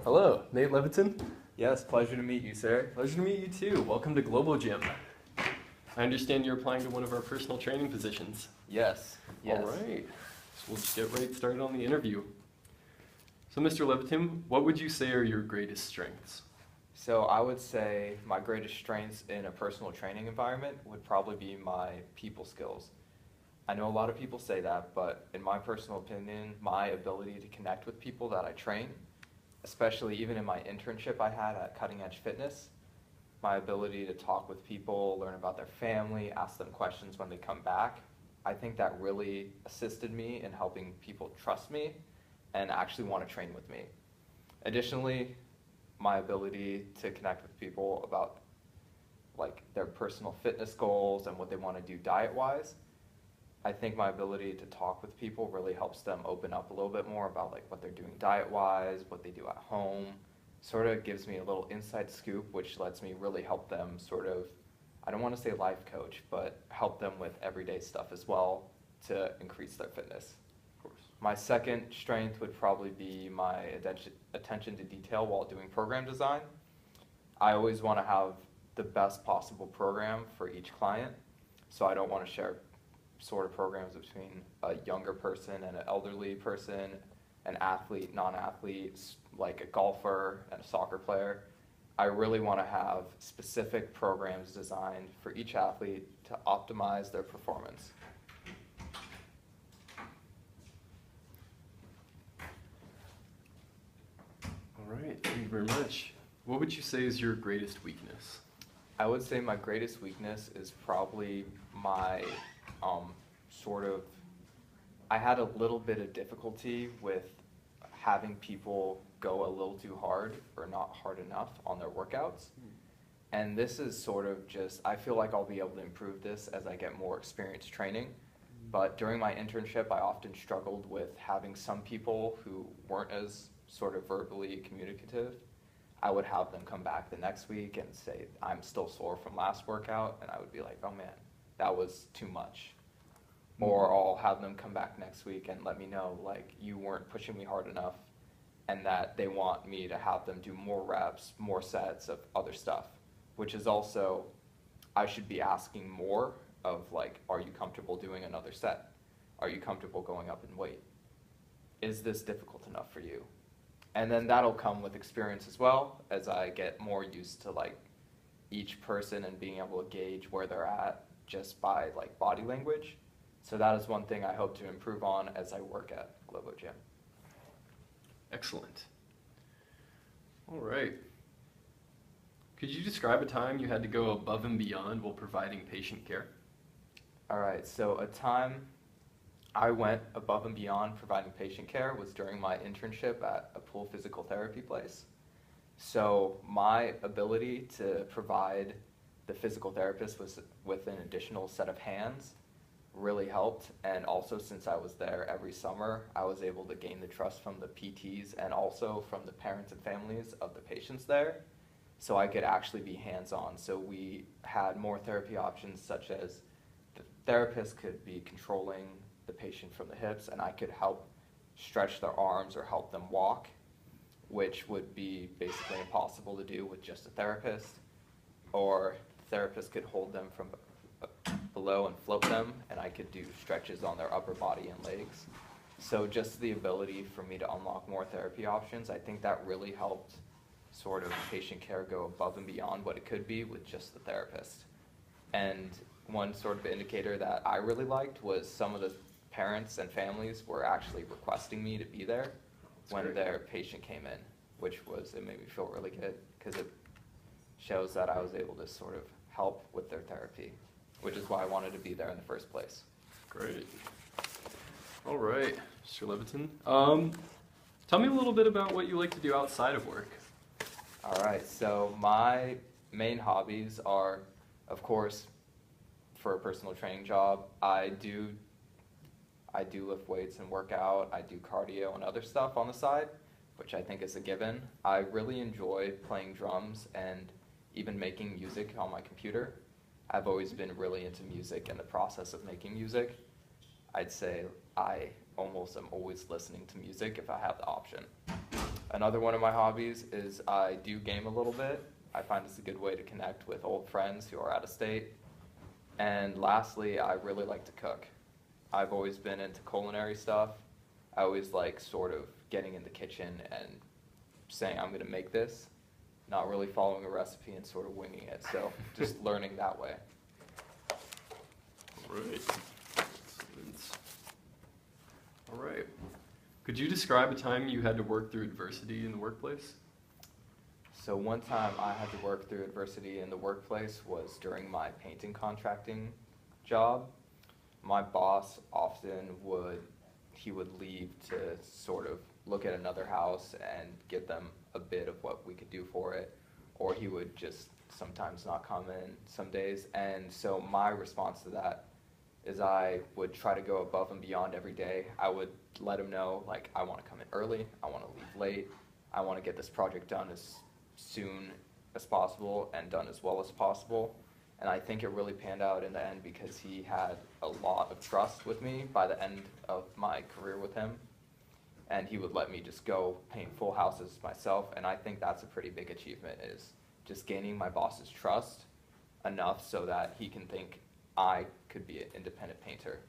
Hello, Nate Leviton. Yes, pleasure to meet you, sir. Pleasure to meet you too. Welcome to Global Gym. I understand you're applying to one of our personal training positions. Yes. All right. So we'll just get right started on the interview. So, Mr. Leviton, what would you say are your greatest strengths? So I would say my greatest strengths in a personal training environment would probably be my people skills. I know a lot of people say that, but in my personal opinion, my ability to connect with people that I train, especially even in my internship I had at Cutting Edge Fitness, my ability to talk with people, learn about their family, ask them questions when they come back, I think that really assisted me in helping people trust me and actually want to train with me. Additionally, my ability to connect with people about like their personal fitness goals and what they want to do diet-wise, I think my ability to talk with people really helps them open up a little bit more about like what they're doing diet-wise, what they do at home. Sort of gives me a little inside scoop, which lets me really help them sort of, I don't want to say life coach, but help them with everyday stuff as well to increase their fitness. Of course. My second strength would probably be my attention to detail while doing program design. I always want to have the best possible program for each client, so I don't want to share sort of programs between a younger person and an elderly person, an athlete, non-athlete, like a golfer and a soccer player. I really want to have specific programs designed for each athlete to optimize their performance. All right, thank you very much. What would you say is your greatest weakness? I would say my greatest weakness is probably my I had a little bit of difficulty with having people go a little too hard or not hard enough on their workouts. And this is sort of just, I feel like I'll be able to improve this as I get more experience training. But during my internship, I often struggled with having some people who weren't as sort of verbally communicative. I would have them come back the next week and say, I'm still sore from last workout. And I would be like, oh man, that was too much. Or I'll have them come back next week and let me know, like, you weren't pushing me hard enough, and that they want me to have them do more reps, more sets of other stuff, which is also, I should be asking more of, like, are you comfortable doing another set? Are you comfortable going up in weight? Is this difficult enough for you? And then that'll come with experience as well, as I get more used to, like, each person and being able to gauge where they're at just by, like, body language. So that is one thing I hope to improve on as I work at Global Gym. Excellent. All right. Could you describe a time you had to go above and beyond while providing patient care? All right, so a time I went above and beyond providing patient care was during my internship at a pool physical therapy place. So my ability to provide the physical therapist with an additional set of hands really helped, and also since I was there every summer, I was able to gain the trust from the PTs and also from the parents and families of the patients there, so I could actually be hands-on. So we had more therapy options, such as the therapist could be controlling the patient from the hips, and I could help stretch their arms or help them walk, which would be basically impossible to do with just a therapist. Or the therapist could hold them from below and float them, and I could do stretches on their upper body and legs. So just the ability for me to unlock more therapy options, I think that really helped sort of patient care go above and beyond what it could be with just the therapist. And one sort of indicator that I really liked was some of the parents and families were actually requesting me to be there when their patient came in, it made me feel really good because it shows that I was able to sort of help with their therapy, which is why I wanted to be there in the first place. Great. All right, Mr. Leviton. Tell me a little bit about what you like to do outside of work. All right, so my main hobbies are, of course, for a personal training job, I do lift weights and work out. I do cardio and other stuff on the side, which I think is a given. I really enjoy playing drums and even making music on my computer. I've always been really into music and the process of making music. I'd say I almost am always listening to music if I have the option. Another one of my hobbies is I do game a little bit. I find it's a good way to connect with old friends who are out of state. And lastly, I really like to cook. I've always been into culinary stuff. I always like sort of getting in the kitchen and saying, I'm going to make this, not really following a recipe and sort of winging it. So just learning that way. Right. Excellent. All right. Could you describe a time you had to work through adversity in the workplace? So one time I had to work through adversity in the workplace was during my painting contracting job. My boss often would leave to sort of look at another house and give them a bit of what we could do for it, or he would just sometimes not come in some days. And so my response to that is I would try to go above and beyond every day. I would let him know, like, I want to come in early, I want to leave late, I want to get this project done as soon as possible and done as well as possible. And I think it really panned out in the end because he had a lot of trust with me by the end of my career with him. And he would let me just go paint full houses myself. And I think that's a pretty big achievement, is just gaining my boss's trust enough so that he can think I could be an independent painter.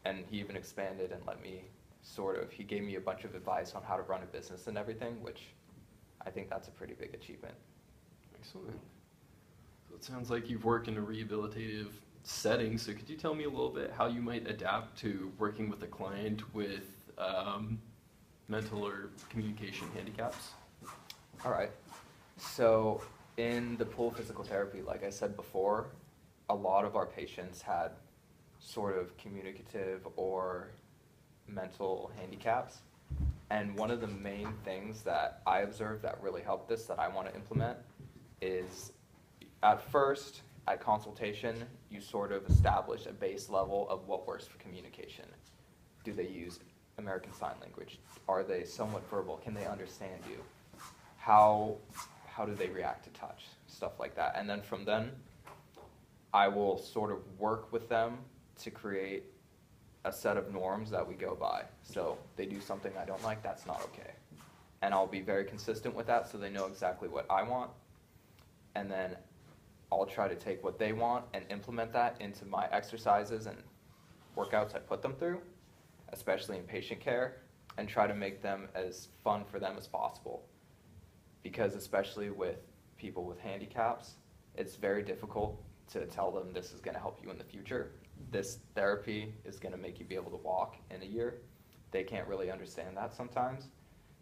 And he even expanded and let me he gave me a bunch of advice on how to run a business and everything, which I think that's a pretty big achievement. Excellent. So it sounds like you've worked in a rehabilitative setting. So could you tell me a little bit how you might adapt to working with a client with mental or communication handicaps? All right. So in the pool physical therapy, like I said before, a lot of our patients had sort of communicative or mental handicaps. And one of the main things that I observed that really helped this, that I want to implement, is at first, at consultation, you sort of establish a base level of what works for communication. Do they use American Sign Language? Are they somewhat verbal? Can they understand you? How do they react to touch? Stuff like that. And then from then, I will sort of work with them to create a set of norms that we go by. So they do something I don't like, that's not okay. And I'll be very consistent with that so they know exactly what I want. And then I'll try to take what they want and implement that into my exercises and workouts I put them through, especially in patient care, and try to make them as fun for them as possible. Because especially with people with handicaps, it's very difficult to tell them this is going to help you in the future. This therapy is going to make you be able to walk in a year. They can't really understand that sometimes.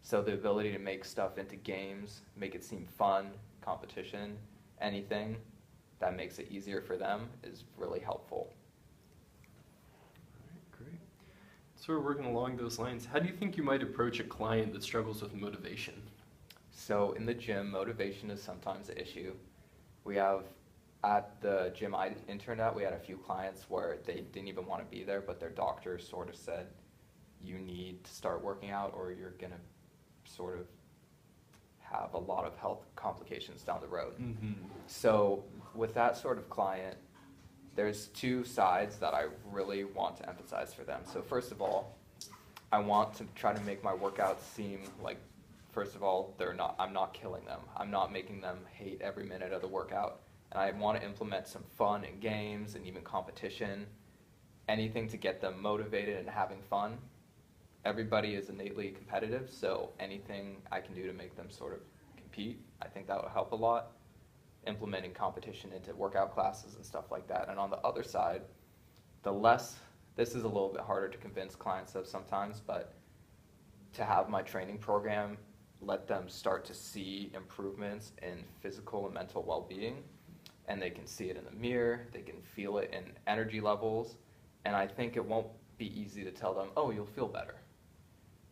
So the ability to make stuff into games, make it seem fun, competition, anything that makes it easier for them is really helpful. All right, great. Sort of working along those lines, how do you think you might approach a client that struggles with motivation? So in the gym, motivation is sometimes an issue. We have, at the gym I interned at, we had a few clients where they didn't even want to be there, but their doctor sort of said, you need to start working out or you're going to sort of have a lot of health complications down the road. Mm-hmm. So with that sort of client, there's two sides that I really want to emphasize for them. So first of all, I want to try to make my workouts seem like, first of all, I'm not killing them. I'm not making them hate every minute of the workout. And I want to implement some fun and games and even competition, anything to get them motivated and having fun. Everybody is innately competitive, so anything I can do to make them sort of compete, I think that will help a lot. Implementing competition into workout classes and stuff like that. And on the other side, this is a little bit harder to convince clients of sometimes, but to have my training program let them start to see improvements in physical and mental well-being, and they can see it in the mirror, they can feel it in energy levels, and I think it won't be easy to tell them, oh, you'll feel better.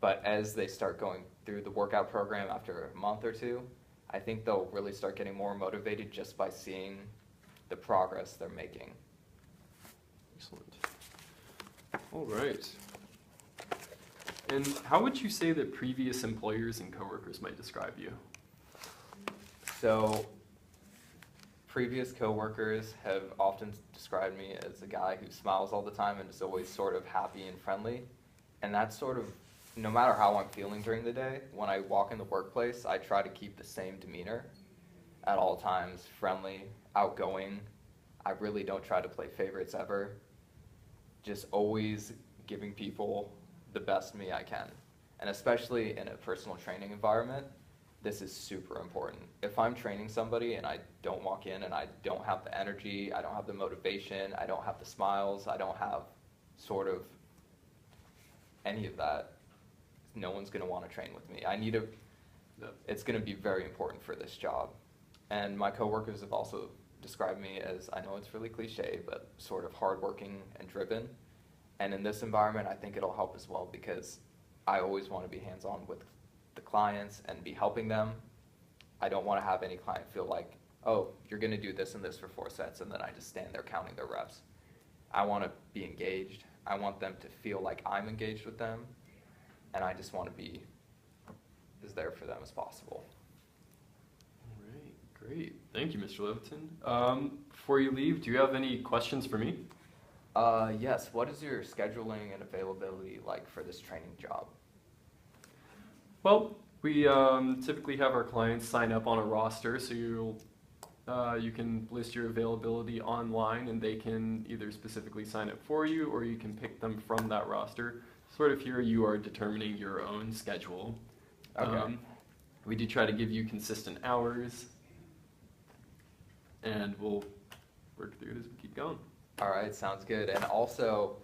But as they start going through the workout program after a month or two, I think they'll really start getting more motivated just by seeing the progress they're making. Excellent. All right. And how would you say that previous employers and coworkers might describe you? So previous coworkers have often described me as a guy who smiles all the time and is always sort of happy and friendly. And that's sort of no matter how I'm feeling during the day, when I walk in the workplace, I try to keep the same demeanor at all times, friendly, outgoing. I really don't try to play favorites ever. Just always giving people the best me I can. And especially in a personal training environment, this is super important. If I'm training somebody and I don't walk in and I don't have the energy, I don't have the motivation, I don't have the smiles, I don't have sort of any of that, no one's going to want to train with me. It's going to be very important for this job. And my coworkers have also described me as, I know it's really cliche, but sort of hardworking and driven. And in this environment, I think it'll help as well because I always want to be hands-on with the clients and be helping them. I don't want to have any client feel like, oh, you're going to do this and this for 4 sets, and then I just stand there counting their reps. I want to be engaged. I want them to feel like I'm engaged with them, and I just want to be as there for them as possible. All right, great. Thank you, Mr. Leviton. Before you leave, do you have any questions for me? Yes. What is your scheduling and availability like for this training job? Well, we typically have our clients sign up on a roster, so you can list your availability online, and they can either specifically sign up for you, or you can pick them from that roster. Sort of here, you are determining your own schedule. Okay. We do try to give you consistent hours, and we'll work through it as we keep going. All right, sounds good. And also,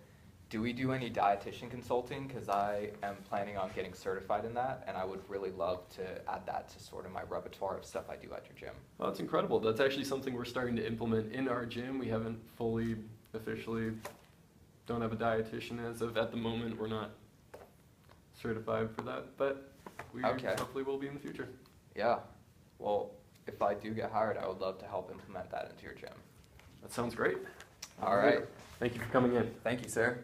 do we do any dietitian consulting? Because I am planning on getting certified in that, and I would really love to add that to sort of my repertoire of stuff I do at your gym. Oh, that's incredible. That's actually something we're starting to implement in our gym. We haven't fully, officially, don't have a dietitian as of at the moment. We're not certified for that, but we hopefully will be in the future. Yeah. Well, if I do get hired, I would love to help implement that into your gym. That sounds great. All right. Thank you for coming in. Thank you, sir.